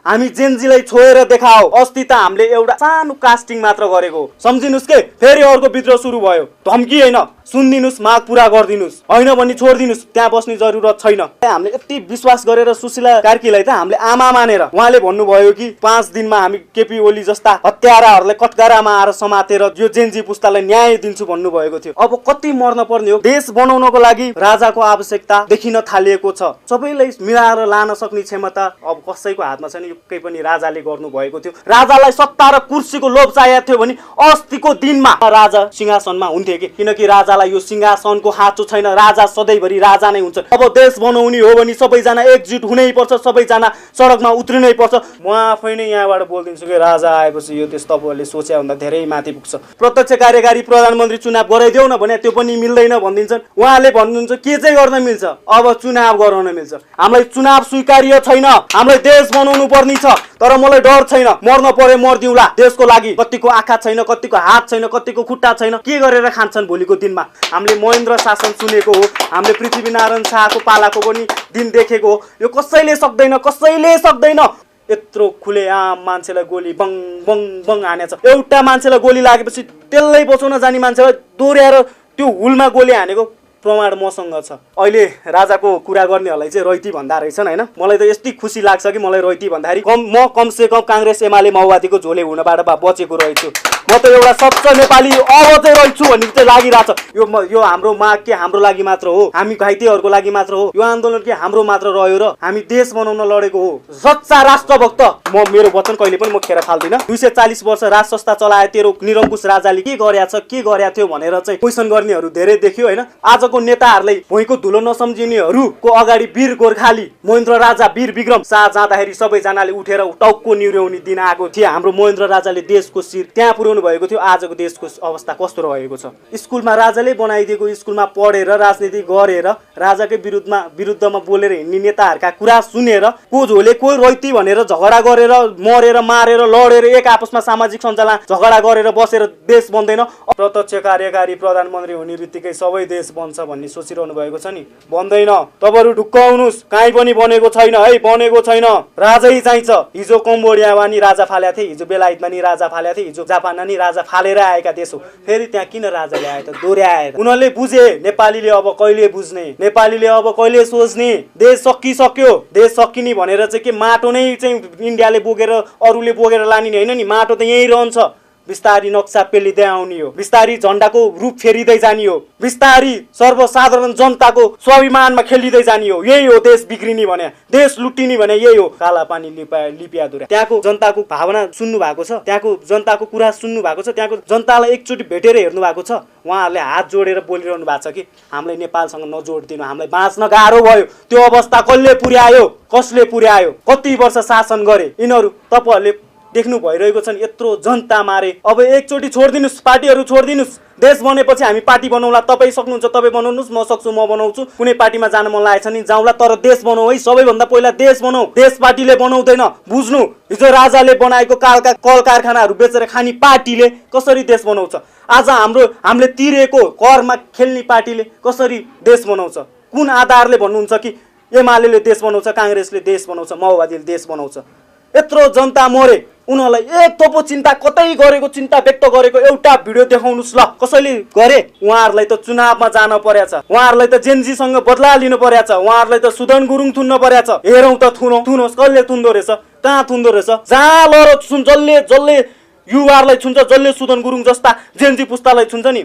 हामी जेनजीलाई छोएर देखाओ। अस्ति त हामीले एउटा सानो कास्टिङ मात्र गरेको, सम्झिनुस् के? फेरि अर्को विद्रोह सुरु भयो। धम्की होइन, सुनिदिनुस्, माग पूरा गरिदिनुस्, होइन भने छोडिदिनुस्, त्यहाँ बस्ने जरुरत छैन। हामीले यति विश्वास गरेर सुशीला कार्कीलाई त हामीले आमा मानेर उहाँले भन्नुभयो कि 5 दिनमा हामी केपी ओली जस्ता हत्याराहरूलाई कटघरामा आएर समातेर यो जेनजी पुस्तालाई न्याय दिन्छु भन्नुभएको थियो। अब कति मर्न पर्ने हो? देश बनाउनको लागि राजाको आवश्यकता देखिन थालिएको छ। सबैलाई मिलाएर लान सक्ने क्षमता अब कसैको हातमा छैन, यो पनि राजाले गर्नुभएको थियो। राजालाई सत्ता र कुर्सीको लोभ चाहिएको थियो भने अस्तिको दिनमा राजा सिंहासनमा हुन्थे कि, किनकि राजालाई यो सिंहासनको खाँचो छैन। राजा सधैँभरि राजा नै हुन्छ। अब देश बनाउने हो भने सबैजना एकजुट हुनै पर्छ, सबैजना सडकमा उत्रिनै पर्छ। म आफै नै यहाँबाट बोलिदिन्छु कि राजा आएपछि यो देश तपाईँहरूले सोचे भन्दा धेरै माथि पुग्छ। प्रत्यक्ष कार्यकारी प्रधानमन्त्री चुनाव गराइदेऊ न भने त्यो पनि मिल्दैन भनिदिन्छन्। उहाँले भन्नुहुन्छ के चाहिँ गर्न मिल्छ? अब चुनाव गराउन मिल्छ। हामीलाई चुनाव स्वीकार्य छैन, हामीलाई देश बनाउनु पर्ने छ। तर मलाई डर छैन, मर्न परे मर्दिउँला देशको लागि। कतिको आँखा छैन, कतिको हात छैन, कतिको खुट्टा छैन, के गरेर खान्छन् भोलिको दिनमा? हामीले महेन्द्र शासन सुनेको हो, हामीले पृथ्वीनारायण शाहको पालाको पनि दिन देखेको हो। यो कसैले सक्दैन, कसैले सक्दैन। यत्रो खुलेआम मान्छेलाई गोली बङ बङ बङ हानेछ। एउटा मान्छेलाई गोली लागेपछि त्यसलाई बचाउन जाने मान्छेलाई दोहोऱ्याएर त्यो हुलमा गोली हानेको प्रमाण मसँग छ। अहिले राजाको कुरा गर्नेहरूलाई चाहिँ रैती भन्दा रहेछन् होइन। मलाई त यति खुसी लाग्छ कि मलाई रैती भन्दाखेरि म कमसे कम काङ्ग्रेस एमाले माओवादीको झोले हुनबाट बचेको रहेछु। म त एउटा सच्चा नेपाली अब चाहिँ रहेछु भन्ने चाहिँ लागिरहेछ। यो हाम्रो माग के हाम्रो लागि मात्र हो? हामी घाइतेहरूको लागि मात्र हो? यो आन्दोलन के हाम्रो मात्र रह्यो र? हामी देश बनाउन लडेको हो। सच्चा राष्ट्रभक्त म, मेरो वचन कहिले पनि म खेर फाल्दिनँ। 240 वर्ष राज संस्था चलाए तेरो निरङ्कुश राजाले के गरेछ, के गरेको थियो भनेर चाहिँ क्वेसन गर्नेहरू धेरै देखियो होइन। आज नेताहरूलाई भुइँको धुलो नसम्झिनेहरूको अगाडि वीर गोर्खाली महेन्द्र राजा वीर विक्रम शाह जाँदाखेरि सबैजनाले उठेर टाउको निहुर्याउने दिन आएको थियो। हाम्रो महेन्द्र राजाले देशको शिर त्यहाँ पुर्याउनु भएको थियो। आजको देशको अवस्था कस्तो रहेको छ? स्कुलमा राजाले बनाइदिएको स्कुलमा पढेर राजनीति गरेर राजाकै विरुद्धमा बोलेर हिँड्ने नेताहरूका कुरा सुनेर को झोले को रैती भनेर झगडा गरेर मरेर मारेर लडेर एक आपसमा सामाजिक सञ्जालमा झगडा गरेर बसेर देश बन्दैन। प्रत्यक्ष कार्यकारी प्रधानमन्त्री हुने बित्तिकै सबै देश बन्छ भन्ने सोचिरहनु भएको छ नि, बन्दैन। तपाईँहरू ढुक्क हुनुहोस्, काहीँ पनि बनेको छैन है, बनेको छैन। राजै चाहिन्छ। हिजो कम्बोडियामा नि राजा फालेका थिए, हिजो बेलायतमा नि राजा फालेका थिए, हिजो जापानमा नि राजा फालेर आएका देश हो। फेरि त्यहाँ किन राजाले आए त? दोहोऱ्याएर। उनीहरूले बुझे नेपालीले अब कहिले बुझ्ने, नेपालीले अब कहिले सोच्ने? देश सकिसक्यो। देश सकिने भनेर चाहिँ के माटो नै चाहिँ इन्डियाले बोकेर अरूले बोकेर लाने होइन नि, माटो त यहीँ रहन्छ। बिस्तारी नक्सा पेलिँदै आउने हो, बिस्तारी झन्डाको रूप फेरिँदै जाने हो, बिस्तारी सर्वसाधारण जनताको स्वाभिमानमा खेलिँदै जाने हो। यही हो देश बिग्रिने भने, देश लुटिने भने यही हो। काला पानी लिपियादुरा। त्यहाँको जनताको भावना सुन्नु भएको छ, त्यहाँको जनताको कुरा सुन्नु भएको छ, त्यहाँको जनतालाई एकचोटि भेटेर हेर्नु भएको छ। उहाँहरूले हात जोडेर बोलिरहनु भएको छ कि हामीलाई नेपालसँग नजोडिदिनु, हामीलाई बाँच्न गाह्रो भयो। त्यो अवस्था कसले पुर्यायो? कसले पुर्यायो? कति वर्ष शासन गरे यिनीहरू? तपाईँहरूले देख्नु भइरहेको छ नि। यत्रो जनता मारे। अब एकचोटि छोडिदिनुहोस्, पार्टीहरू छोडिदिनुहोस्। देश बनेपछि हामी पार्टी बनाउँला। तपाईँ सक्नुहुन्छ तपाईँ बनाउनुहोस्, म सक्छु म बनाउँछु। कुनै पार्टीमा जान मन लागेको छ नि जाउँला, तर देश बनाऊ है। सबैभन्दा पहिला देश बनाऊ। देश पार्टीले बनाउँदैन, बुझ्नु। हिजो राजाले बनाएको कल कारखानाहरू बेचेर खाने पार्टीले कसरी देश बनाउँछ? आज हामीले तिरेको करमा खेल्ने पार्टीले कसरी देश बनाउँछ? कुन आधारले भन्नुहुन्छ कि एमाले देश बनाउँछ, काङ्ग्रेसले देश बनाउँछ, माओवादीले देश बनाउँछ? यत्रो जनता मरे, उनीहरूलाई एक थोपो चिन्ता कतै गरेको, चिन्ता व्यक्त गरेको एउटा भिडियो देखाउनुहोस् ल। कसैले गरे? उहाँहरूलाई त चुनावमा जान पर्याछ, उहाँहरूलाई त जेनजीसँग बदला लिनु पर्याछ, उहाँहरूलाई त सुदन गुरुङ थुन्न पर्याछ। हेरौँ त थुनोस्, कसले थुन्दो रहेछ, कहाँ थुन्दो रहेछ? जहाँ लरो जसले युवाहरूलाई छुन्छ, जसले सुदन गुरुङ जस्ता जेनजी पुस्तालाई छुन्छ नि,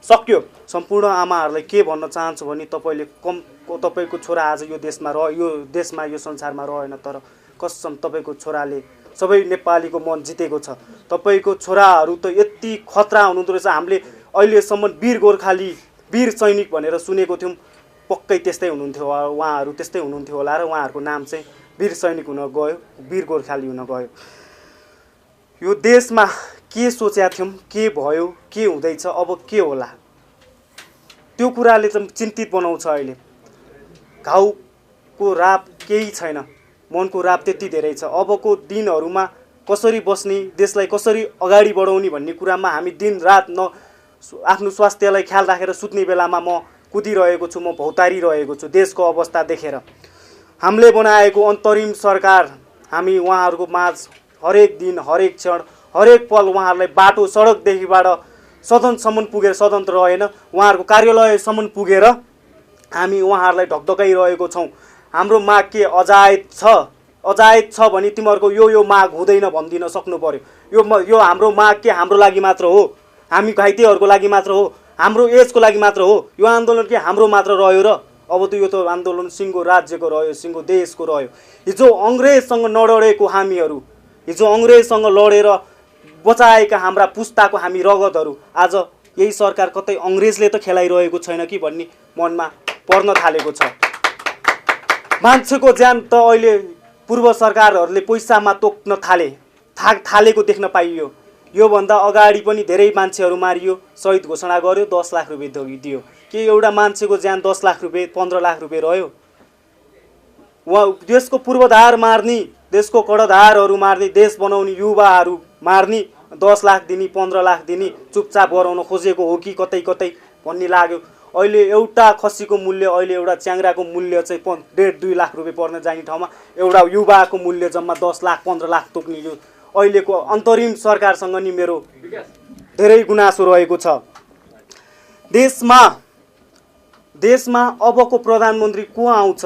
सक्यो। सम्पूर्ण आमाहरूलाई के भन्न चाहन्छु भने तपाईँको छोरा आज यो देशमा यो संसारमा रहेन, तर कसम तपाईँको छोराले सबै नेपालीको मन जितेको छ। तपाईँको छोराहरू त यति खतरा हुनुहुँदो रहेछ। हामीले अहिलेसम्म वीर गोर्खाली, वीर सैनिक भनेर सुनेको थियौँ। पक्कै त्यस्तै हुनुहुन्थ्यो, उहाँहरू त्यस्तै हुनुहुन्थ्यो होला र उहाँहरूको नाम चाहिँ वीर सैनिक हुन गयो, वीर गोर्खाली हुन गयो। यो देशमा के सोचेका थियौँ, के भयो, के हुँदैछ, अब के होला? त्यो कुराले चाहिँ चिन्तित बनाउँछ। अहिले घाउको राप केही छैन, मनको राप त्यति धेरै छ। अबको दिनहरूमा कसरी बस्ने, देशलाई कसरी अगाडि बढाउने भन्ने कुरामा हामी दिन रात आफ्नो स्वास्थ्यलाई ख्याल राखेर सुत्ने बेलामा म कुदिरहेको छु, म भौतारिरहेको छु देशको अवस्था देखेर। हामीले बनाएको अन्तरिम सरकार, हामी उहाँहरूको माझ हरेक दिन हरेक क्षण हरेक पल उहाँहरूलाई बाटो सडकदेखिबाट सदनसम्म पुगेर, सदन त रहेन, उहाँहरूको कार्यालयसम्म पुगेर हामी उहाँहरूलाई ढकढकाइरहेको छौँ। हाम्रो माग के अजायत छ भने तिमीहरूको यो माग हुँदैन भनिदिन सक्नु पर्यो। यो हाम्रो माग के हाम्रो लागि मात्र हो, हामी घाइतेहरूको लागि मात्र हो, हाम्रो एजको लागि मात्र हो। यो आन्दोलन के हाम्रो मात्र रह्यो र? अब त यो त आन्दोलन सिङ्गो राज्यको रह्यो, सिङ्गो देशको रह्यो। हिजो अङ्ग्रेजसँग नलडेको हामीहरू, हिजो अङ्ग्रेजसँग लडेर बचाएका हाम्रा पुस्ताको हामी रगतहरू आज यही सरकार कतै अङ्ग्रेजले त खेलाइरहेको छैन कि भन्ने मनमा पर्न थालेको छ। मान्छेको ज्यान त अहिले पूर्व सरकारहरूले पैसामा तोक्न थालेको देख्न पाइयो। योभन्दा अगाडि पनि धेरै मान्छेहरू मारियो, शहीद घोषणा गर्यो, 10 लाख रुपियाँ दियो। के एउटा मान्छेको ज्यान 10 लाख रुपियाँ 15 लाख रुपियाँ रह्यो? देशको पूर्वाधार मार्ने, देशको कडधारहरू मार्ने, देश बनाउने युवाहरू मार्ने, 10 लाख दिने 15 लाख दिने चुपचाप गराउन खोजेको हो कि कतै भन्ने लाग्यो। अहिले एउटा खसीको मूल्य, अहिले एउटा च्याङ्राको मूल्य चाहिँ 1.5-2 लाख रुपियाँ पर्न जाने ठाउँमा एउटा युवाको मूल्य जम्मा 10 लाख 15 लाख तोक्ने यो अहिलेको अन्तरिम सरकारसँग नि मेरो धेरै गुनासो रहेको छ। देशमा अबको प्रधानमन्त्री को आउँछ?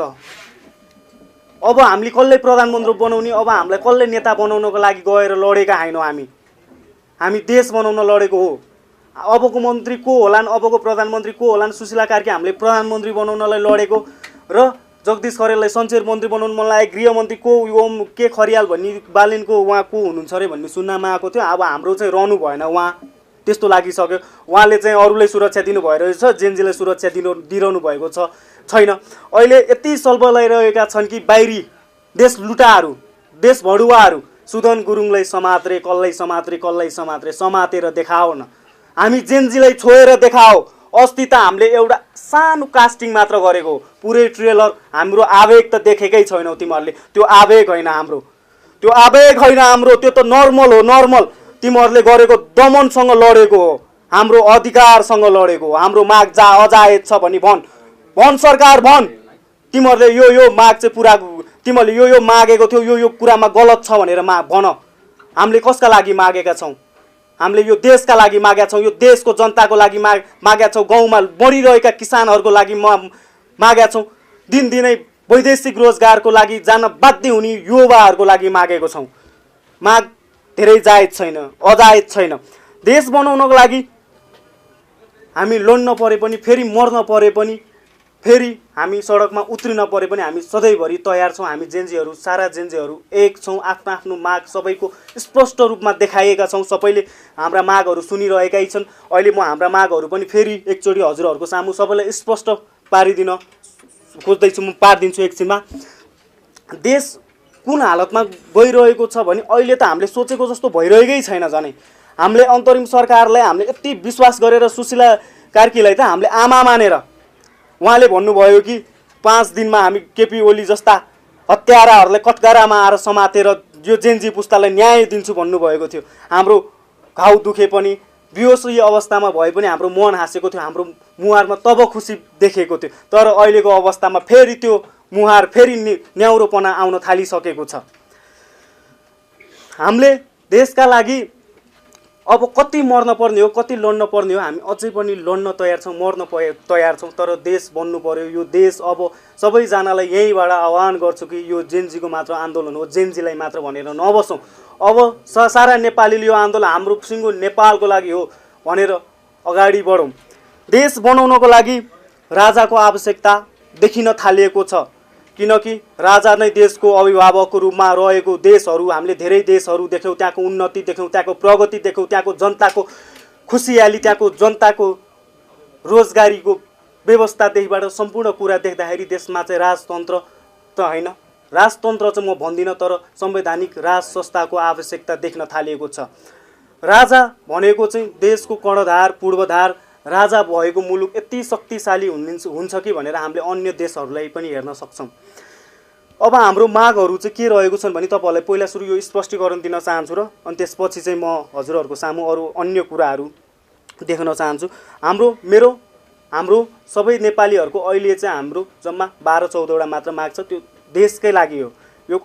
अब हामीले कसले प्रधानमन्त्री बनाउने, अब हामीलाई कसले नेता बनाउनको लागि गएर लडेका हैनौँ। हामी देश बनाउन लडेको हो। अबको मन्त्री को होलान्, अबको प्रधानमन्त्री को होलान्? सुशीला कार्की हामीले प्रधानमन्त्री बनाउनलाई लडेको र जगदीश खरेललाई सञ्चार मन्त्री बनाउनु मन लाग्यो। गृहमन्त्री को ओम के खरियाल भन्ने बालिनको उहाँ को हुनुहुन्छ अरे भन्ने सुन्नमा आएको थियो। अब हाम्रो चाहिँ रहनु भएन, उहाँ त्यस्तो लागिसक्यो। उहाँले चाहिँ अरूलाई सुरक्षा दिनु भइरहेछ, जेनजीलाई सुरक्षा दिइरहनु भएको छैन। अहिले यति सल्बलाइरहेका छन् कि बाहिरी देश लुटाहरू, देश भडुवाहरू सुदन गुरुङलाई समातेर देखाओ न। हामी जेनजीलाई छोएर देखाओ। अस्ति त हामीले एउटा सानो कास्टिङ मात्र गरेको, पुरै ट्रेलर हाम्रो आवेग त देखेकै छैनौ तिमीहरूले। त्यो आवेग होइन हाम्रो, त्यो त नर्मल हो, नर्मल। तिमीहरूले गरेको दमनसँग लडेको हो, हाम्रो अधिकारसँग लडेको हो। हाम्रो माग अजायत छ भनी भन सरकार भन। तिमीहरूले यो माग चाहिँ पुरा, तिमीहरूले यो मागेको थियो, यो कुरामा गलत छ भनेर भन। हामीले कसका लागि मागेका छौँ? हामीले यो देशका लागि मागेका छौँ, यो देशको जनताको लागि मागेका छौँ, गाउँमा मरिरहेका किसानहरूको लागि मागेका छौँ, दिनदिनै वैदेशिक रोजगारको लागि जान बाध्य हुने युवाहरूको लागि मागेको छौँ। माग धेरै अजायत छैन। देश बनाउनको लागि हामी लड्न परे पनि, फेरि मर्न परे पनि, फेरि हामी सडकमा उत्रिन परे पनि हामी सधैँभरि तयार छौँ। हामी जेनजीहरू, सारा जेनजीहरू एक छौँ। आफ्नो माग सबैको स्पष्ट रूपमा देखाएका छौँ। सबैले हाम्रा मागहरू सुनिरहेकै छन्। अहिले म हाम्रा मागहरू पनि फेरि एकचोटि हजुरहरूको सामु सबैलाई स्पष्ट पारिदिन खोज्दैछु, म पारिदिन्छु एकछिनमा। देश कुन हालतमा गइरहेको छ भने अहिले त हामीले सोचेको जस्तो भइरहेकै छैन। झनै हामीले अन्तरिम सरकारलाई हामीले यति विश्वास गरेर सुशीला कार्कीलाई त हामीले आमा मानेर, उहाँले भन्नुभयो कि 5 दिनमा हामी केपी ओली जस्ता हत्याराहरूलाई कटघरामा आएर समातेर यो जेनजी पुस्तालाई न्याय दिन्छु भन्नुभएको थियो। हाम्रो घाउ दुखे पनि, बेहोसी अवस्थामा भए पनि हाम्रो मन हाँसेको थियो, हाम्रो मुहारमा तब खुसी देखेको थियो। तर अहिलेको अवस्थामा फेरि त्यो मुहार, फेरि न्याउरोपना आउन थालिसकेको छ। हामीले देशका लागि अब कति मर्न पर्ने हो, कति लड्न पर्ने हो, हामी अझै पनि लड्न तयार छौँ, मर्न तयार छौँ। तर देश बन्नु पर्यो। यो देश अब सबैजनालाई यहीँबाट आह्वान गर्छु कि यो जेनजीको मात्र आन्दोलन हो, जेनजीलाई मात्र भनेर नबसौँ। अब सारा नेपालीले यो आन्दोलन हाम्रो सिङ्गो नेपालको लागि हो भनेर अगाडि बढौँ। देश बनाउनको लागि राजाको आवश्यकता देखिन थालिएको छ, किनकि राजा नै देशको अभिभावकको रूपमा रहेको देशहरू हामीले धेरै देशहरू देख्यौँ। त्यहाँको उन्नति देख्यौँ, त्यहाँको प्रगति देख्यौँ, त्यहाँको जनताको खुसियाली, त्यहाँको जनताको रोजगारीको व्यवस्थादेखिबाट सम्पूर्ण कुरा देख्दाखेरि देशमा चाहिँ राजतन्त्र त होइन, राजतन्त्र चाहिँ म भन्दिनँ, तर संवैधानिक राज संस्थाको आवश्यकता देख्न थालिएको छ। राजा भनेको चाहिँ देशको कर्णधार, पूर्वधार, राजा भएको मुलुक यति शक्तिशाली हुन्छ कि भनेर हामीले अन्य देशहरूलाई पनि हेर्न सक्छौँ। अब हाम्रो मागहरू चाहिँ के रहेको छन् भने तपाईँहरूलाई पहिला सुरु यो स्पष्टीकरण दिन चाहन्छु र अनि त्यसपछि चाहिँ म हजुरहरूको सामु अरू अन्य कुराहरू देख्न चाहन्छु। हाम्रो सबै नेपालीहरूको अहिले चाहिँ हाम्रो जम्मा 12-14 वटा मात्र माग छ। त्यो देशकै लागि हो। यो